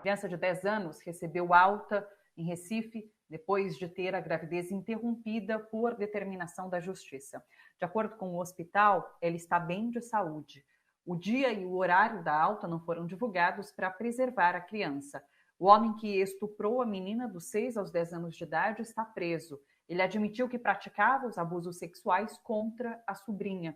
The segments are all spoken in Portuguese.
criança de 10 anos recebeu alta em Recife depois de ter a gravidez interrompida por determinação da Justiça. De acordo com o hospital, ela está bem de saúde. O dia e o horário da alta não foram divulgados para preservar a criança. O homem que estuprou a menina dos 6 aos 10 anos de idade está preso. Ele admitiu que praticava os abusos sexuais contra a sobrinha.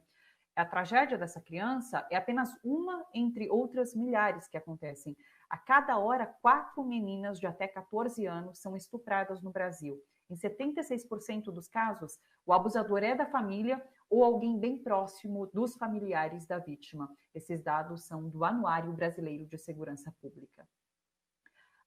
A tragédia dessa criança é apenas uma entre outras milhares que acontecem. A cada hora, 4 meninas de até 14 anos são estupradas no Brasil. Em 76% dos casos, o abusador é da família ou alguém bem próximo dos familiares da vítima. Esses dados são do Anuário Brasileiro de Segurança Pública.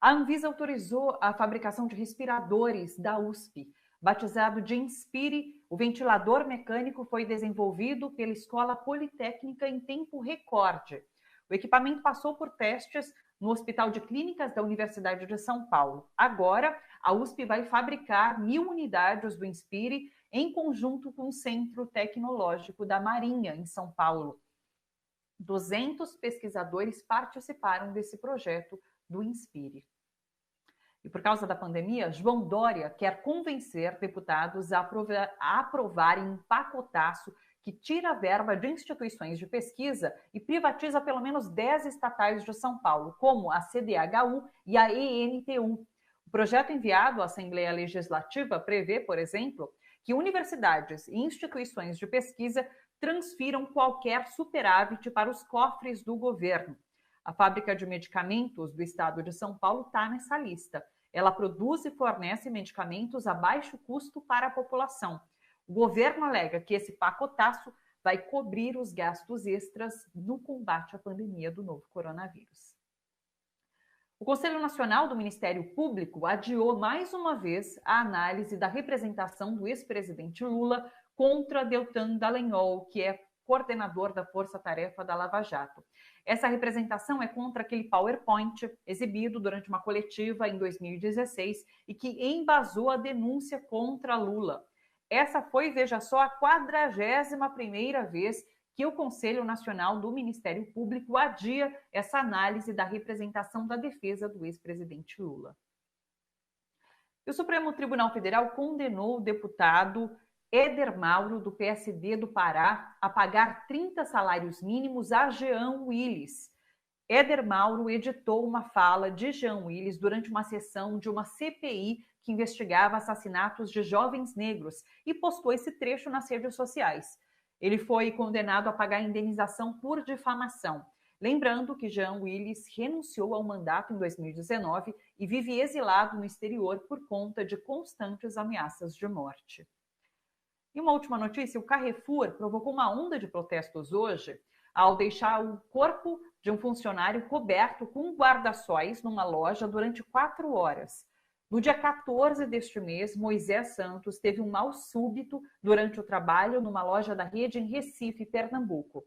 A Anvisa autorizou a fabricação de respiradores da USP. Batizado de Inspire, o ventilador mecânico foi desenvolvido pela Escola Politécnica em tempo recorde. O equipamento passou por testes no Hospital de Clínicas da Universidade de São Paulo. Agora, a USP vai fabricar 1.000 unidades do Inspire em conjunto com o Centro Tecnológico da Marinha, em São Paulo. 200 pesquisadores participaram desse projeto do Inspire. E por causa da pandemia, João Dória quer convencer deputados a aprovarem um pacotaço que tira a verba de instituições de pesquisa e privatiza pelo menos 10 estatais de São Paulo, como a CDHU e a ENTU. O projeto enviado à Assembleia Legislativa prevê, por exemplo, que universidades e instituições de pesquisa transfiram qualquer superávit para os cofres do governo. A fábrica de medicamentos do estado de São Paulo está nessa lista. Ela produz e fornece medicamentos a baixo custo para a população. O governo alega que esse pacotaço vai cobrir os gastos extras no combate à pandemia do novo coronavírus. O Conselho Nacional do Ministério Público adiou mais uma vez a análise da representação do ex-presidente Lula contra Deltan Dallagnol, que é coordenador da Força Tarefa da Lava Jato. Essa representação é contra aquele PowerPoint exibido durante uma coletiva em 2016 e que embasou a denúncia contra Lula. Essa foi, veja só, a 41ª vez que o Conselho Nacional do Ministério Público adia essa análise da representação da defesa do ex-presidente Lula. E o Supremo Tribunal Federal condenou o deputado Éder Mauro, do PSD do Pará, a pagar 30 salários mínimos a Jean Willis. Éder Mauro editou uma fala de Jean Willis durante uma sessão de uma CPI que investigava assassinatos de jovens negros e postou esse trecho nas redes sociais. Ele foi condenado a pagar indenização por difamação. Lembrando que Jean Willis renunciou ao mandato em 2019 e vive exilado no exterior por conta de constantes ameaças de morte. E uma última notícia, o Carrefour provocou uma onda de protestos hoje ao deixar o corpo de um funcionário coberto com guarda-sóis numa loja durante 4 horas. No dia 14 deste mês, Moisés Santos teve um mal súbito durante o trabalho numa loja da rede em Recife, Pernambuco.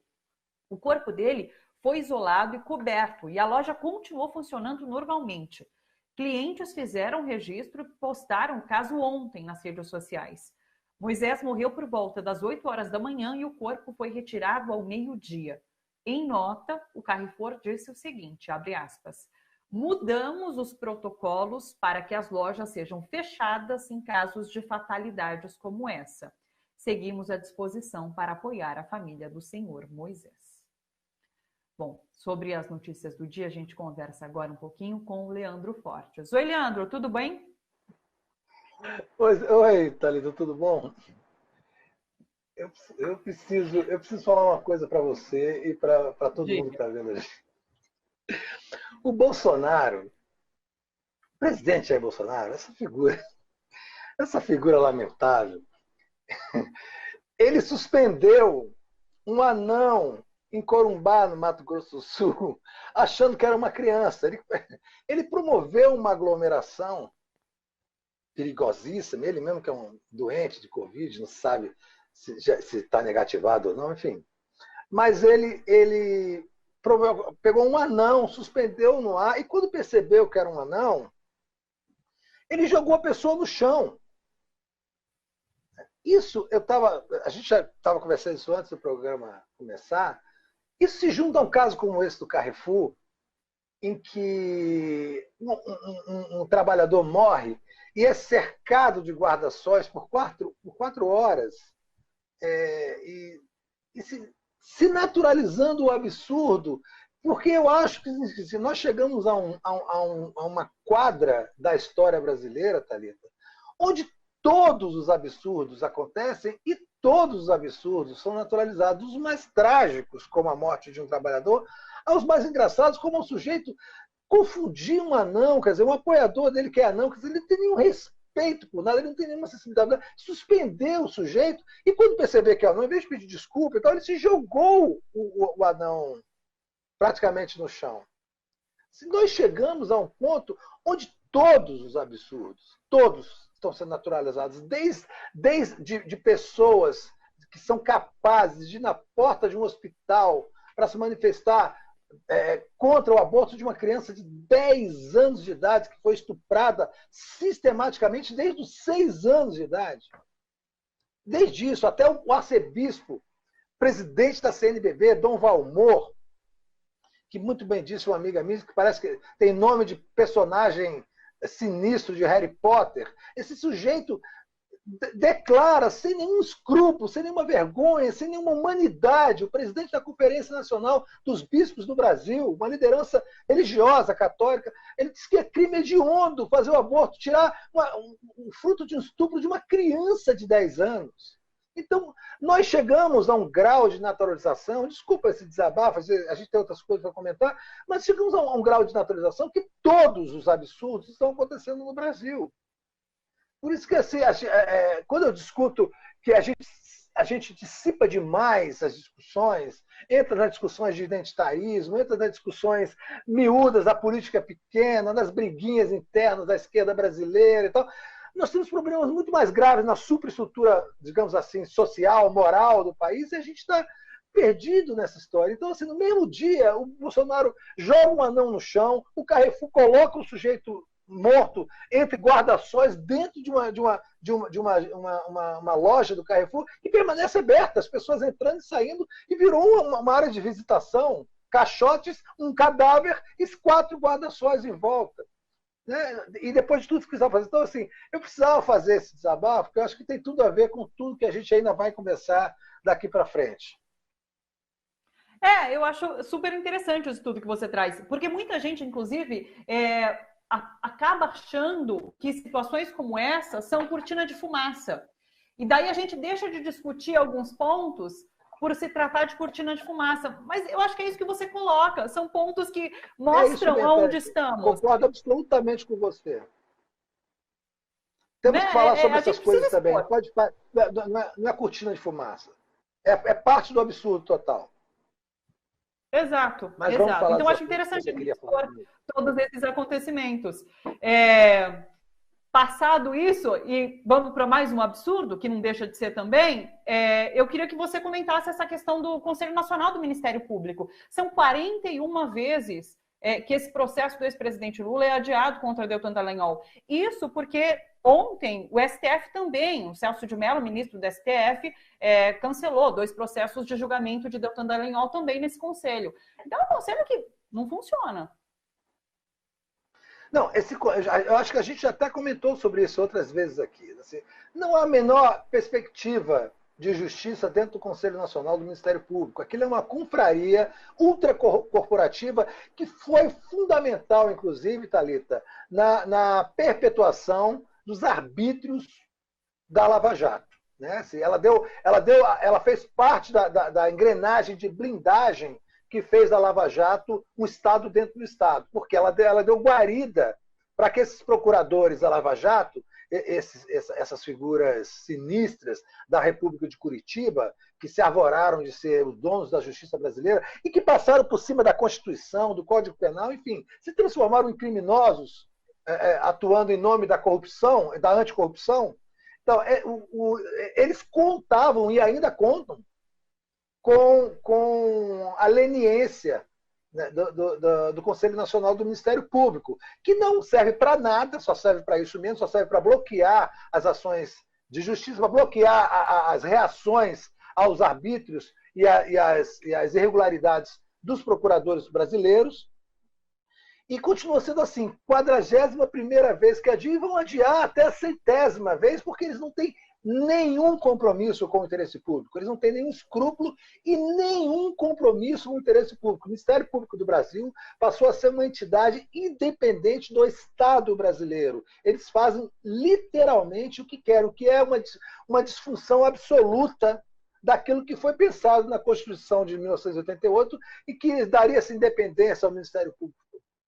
O corpo dele foi isolado e coberto e a loja continuou funcionando normalmente. Clientes fizeram registro e postaram o caso ontem nas redes sociais. Moisés morreu por volta das 8 horas da manhã e o corpo foi retirado ao meio-dia. Em nota, o Carrefour disse o seguinte, abre aspas, mudamos os protocolos para que as lojas sejam fechadas em casos de fatalidades como essa. Seguimos à disposição para apoiar a família do senhor Moisés. Bom, sobre as notícias do dia, a gente conversa agora um pouquinho com o Leandro Fortes. Oi, Leandro, tudo bem? Oi, Thalita, tudo bom? Eu preciso falar uma coisa para você e para todo mundo que está vendo a gente. O Bolsonaro, o presidente Jair Bolsonaro, essa figura lamentável, ele suspendeu um anão em Corumbá, no Mato Grosso do Sul, achando que era uma criança. Ele promoveu uma aglomeração perigosíssima, ele mesmo que é um doente de Covid, não sabe se está negativado ou não, enfim. Mas ele pegou um anão, suspendeu no ar, e quando percebeu que era um anão, ele jogou a pessoa no chão. Isso, a gente já estava conversando isso antes do programa começar, isso se junta a um caso como esse do Carrefour, em que um trabalhador morre e é cercado de guarda-sóis por 4 horas, e se naturalizando o absurdo, porque eu acho que se nós chegamos a uma quadra da história brasileira, Thalita, onde todos os absurdos acontecem e todos os absurdos são naturalizados, os mais trágicos, como a morte de um trabalhador, aos mais engraçados, como um sujeito confundir um anão, quer dizer, um apoiador dele que é anão, quer dizer, ele não tem nenhum respeito por nada, ele não tem nenhuma sensibilidade, suspendeu o sujeito, e quando perceber que é anão, em vez de pedir desculpa, então ele se jogou o anão praticamente no chão. Se nós chegamos a um ponto onde todos os absurdos, todos estão sendo naturalizados, desde pessoas que são capazes de ir na porta de um hospital para se manifestar contra o aborto de uma criança de 10 anos de idade que foi estuprada sistematicamente desde os 6 anos de idade. Desde isso, até o arcebispo, presidente da CNBB, Dom Valmor, que muito bem disse uma amiga minha, que parece que tem nome de personagem sinistro de Harry Potter. Esse sujeito declara, sem nenhum escrúpulo, sem nenhuma vergonha, sem nenhuma humanidade, o presidente da Conferência Nacional dos Bispos do Brasil, uma liderança religiosa, católica, ele diz que é crime hediondo fazer o aborto, tirar um fruto de um estupro de uma criança de 10 anos. Então, nós chegamos a um grau de naturalização, desculpa esse desabafo, a gente tem outras coisas para comentar, mas chegamos a um grau de naturalização que todos os absurdos estão acontecendo no Brasil. Por isso que, assim, quando eu discuto que a gente dissipa demais as discussões, entra nas discussões de identitarismo, entra nas discussões miúdas da política pequena, nas briguinhas internas da esquerda brasileira e tal, nós temos problemas muito mais graves na superestrutura, digamos assim, social, moral do país, e a gente está perdido nessa história. Então, assim, no mesmo dia, o Bolsonaro joga um anão no chão, o Carrefour coloca o sujeito morto entre guarda-sóis dentro de uma loja do Carrefour e permanece aberta, as pessoas entrando e saindo, e virou uma área de visitação, caixotes, um cadáver e 4 guarda-sóis em volta. Né? E depois de tudo que precisava fazer. Então, assim, eu precisava fazer esse desabafo, porque eu acho que tem tudo a ver com tudo que a gente ainda vai conversar daqui para frente. Eu acho super interessante o estudo que você traz, porque muita gente, inclusive, acaba achando que situações como essa são cortina de fumaça. E daí a gente deixa de discutir alguns pontos por se tratar de cortina de fumaça. Mas eu acho que é isso que você coloca. São pontos que mostram onde estamos. Concordo absolutamente com você. Temos que falar sobre essas coisas também. Não é cortina de fumaça. É parte do absurdo total. Exato. Então, eu acho interessante expor todos esses acontecimentos. Passado isso, e vamos para mais um absurdo, que não deixa de ser também, eu queria que você comentasse essa questão do Conselho Nacional do Ministério Público. São 41 vezes que esse processo do ex-presidente Lula é adiado contra Deltan Dallagnol. Isso porque ontem o STF também, o Celso de Mello, ministro do STF, cancelou 2 processos de julgamento de Deltan Dallagnol também nesse conselho. Então é um conselho que não funciona. Não, eu acho que a gente já até comentou sobre isso outras vezes aqui. Assim, não há a menor perspectiva de justiça dentro do Conselho Nacional do Ministério Público. Aquilo é uma confraria ultracorporativa que foi fundamental, inclusive, Thalita, na perpetuação dos arbítrios da Lava Jato. Né? Assim, ela fez parte da engrenagem de blindagem que fez da Lava Jato um Estado dentro do Estado, porque ela deu guarida para que esses procuradores da Lava Jato, essas figuras sinistras da República de Curitiba, que se arvoraram de ser os donos da justiça brasileira e que passaram por cima da Constituição, do Código Penal, enfim, se transformaram em criminosos atuando em nome da corrupção, da anticorrupção. Então, eles contavam e ainda contam com a leniência, né, do Conselho Nacional do Ministério Público, que não serve para nada, só serve para isso mesmo, só serve para bloquear as ações de justiça, para bloquear as reações aos arbítrios e as irregularidades dos procuradores brasileiros. E continua sendo assim, 41ª vez que adiam, e vão adiar até a 100ª vez, porque eles não têm nenhum compromisso com o interesse público, eles não têm nenhum escrúpulo e nenhum compromisso com o interesse público. O Ministério Público do Brasil passou a ser uma entidade independente do Estado brasileiro. Eles fazem literalmente o que querem, o que é uma disfunção absoluta daquilo que foi pensado na Constituição de 1988 e que daria essa independência ao Ministério Público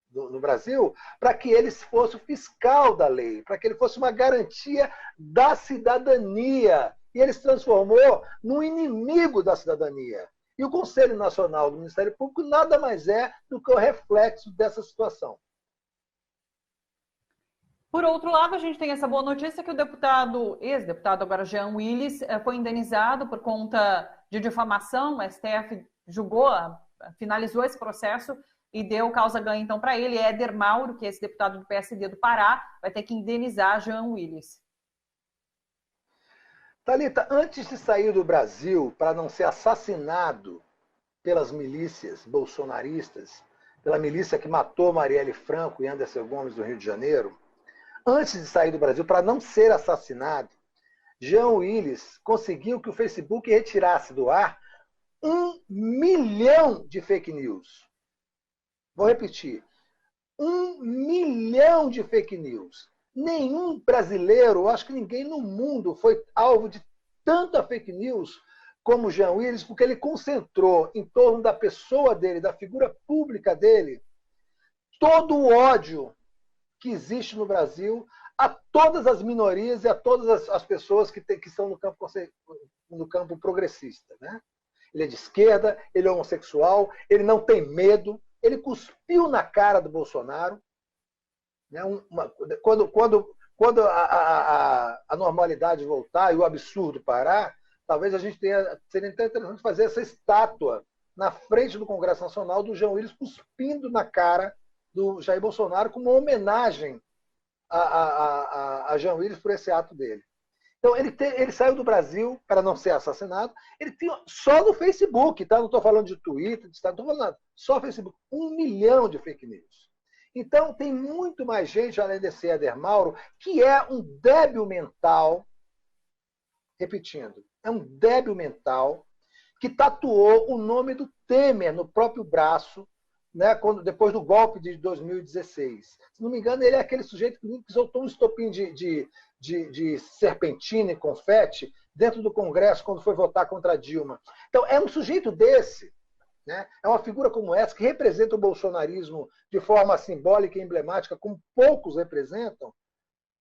no Brasil, para que ele fosse o fiscal da lei, para que ele fosse uma garantia da cidadania. E ele se transformou num inimigo da cidadania. E o Conselho Nacional do Ministério Público nada mais é do que o reflexo dessa situação. Por outro lado, a gente tem essa boa notícia que o ex-deputado agora Jean Willis, foi indenizado por conta de difamação. O STF finalizou esse processo e deu causa ganha, então, para ele. Éder Mauro, que é esse deputado do PSD do Pará, vai ter que indenizar Jean Willis. Thalita, antes de sair do Brasil para não ser assassinado pelas milícias bolsonaristas, pela milícia que matou Marielle Franco e Anderson Gomes no Rio de Janeiro, antes de sair do Brasil para não ser assassinado, Jean Willis conseguiu que o Facebook retirasse do ar 1 milhão de fake news. Vou repetir. 1 milhão de fake news. Nenhum brasileiro, acho que ninguém no mundo foi alvo de tanta fake news como Jean Willis, porque ele concentrou em torno da pessoa dele, da figura pública dele, todo o ódio que existe no Brasil a todas as minorias e a todas as pessoas que estão no campo progressista. Né? Ele é de esquerda, ele é homossexual, ele não tem medo. Ele cuspiu na cara do Bolsonaro. Né? Quando a normalidade voltar e o absurdo parar, talvez a gente seria interessante fazer essa estátua na frente do Congresso Nacional do Jean Willis cuspindo na cara do Jair Bolsonaro como uma homenagem a Jean Willis por esse ato dele. Então, ele saiu do Brasil para não ser assassinado. Ele tinha só no Facebook, tá? Não estou falando de Twitter, não estou falando nada. Só Facebook. 1 milhão de fake news. Então, tem muito mais gente, além desse Éder Mauro, que é um débil mental, repetindo, é um débil mental que tatuou o nome do Temer no próprio braço, né, depois do golpe de 2016. Se não me engano, ele é aquele sujeito que soltou um estopim de serpentina e confete dentro do Congresso quando foi votar contra a Dilma. Então, é um sujeito desse, né, é uma figura como essa, que representa o bolsonarismo de forma simbólica e emblemática, como poucos representam,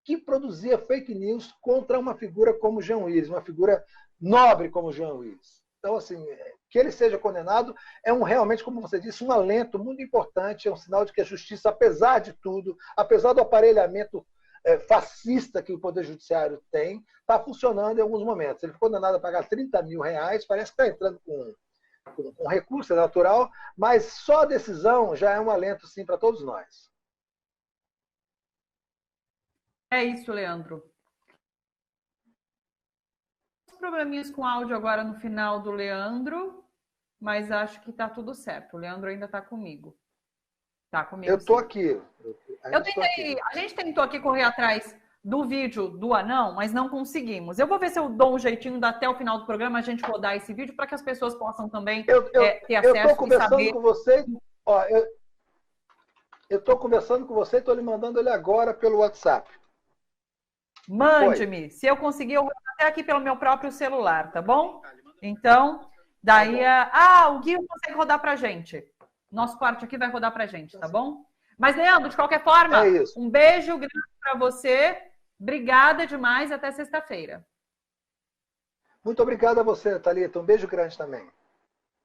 que produzia fake news contra uma figura como Jean Willis, uma figura nobre como Jean Willis. Então, assim, que ele seja condenado é realmente, como você disse, um alento muito importante, é um sinal de que a justiça, apesar de tudo, apesar do aparelhamento fascista que o Poder Judiciário tem, está funcionando em alguns momentos. Ele foi condenado a pagar 30 mil reais, parece que está entrando com recurso, é natural, mas só a decisão já é um alento, sim, para todos nós. É isso, Leandro. Probleminhas com áudio agora no final do Leandro, mas acho que está tudo certo. O Leandro ainda está comigo. Tá comigo. Eu estou aqui. A gente tentou aqui correr atrás do vídeo do anão, mas não conseguimos. Eu vou ver se eu dou um jeitinho até o final do programa a gente rodar esse vídeo para que as pessoas possam também ter acesso. Eu estou conversando com você. Ó, eu estou conversando com você e estou lhe mandando ele agora pelo WhatsApp. Mande-me. Se eu conseguir, eu vou até aqui pelo meu próprio celular, tá bom? Então, daí... o Gui consegue rodar pra gente. Nosso corte aqui vai rodar pra gente, tá bom? Mas, Leandro, de qualquer forma, um beijo grande pra você. Obrigada demais. Até sexta-feira. Muito obrigado a você, Thalita. Um beijo grande também.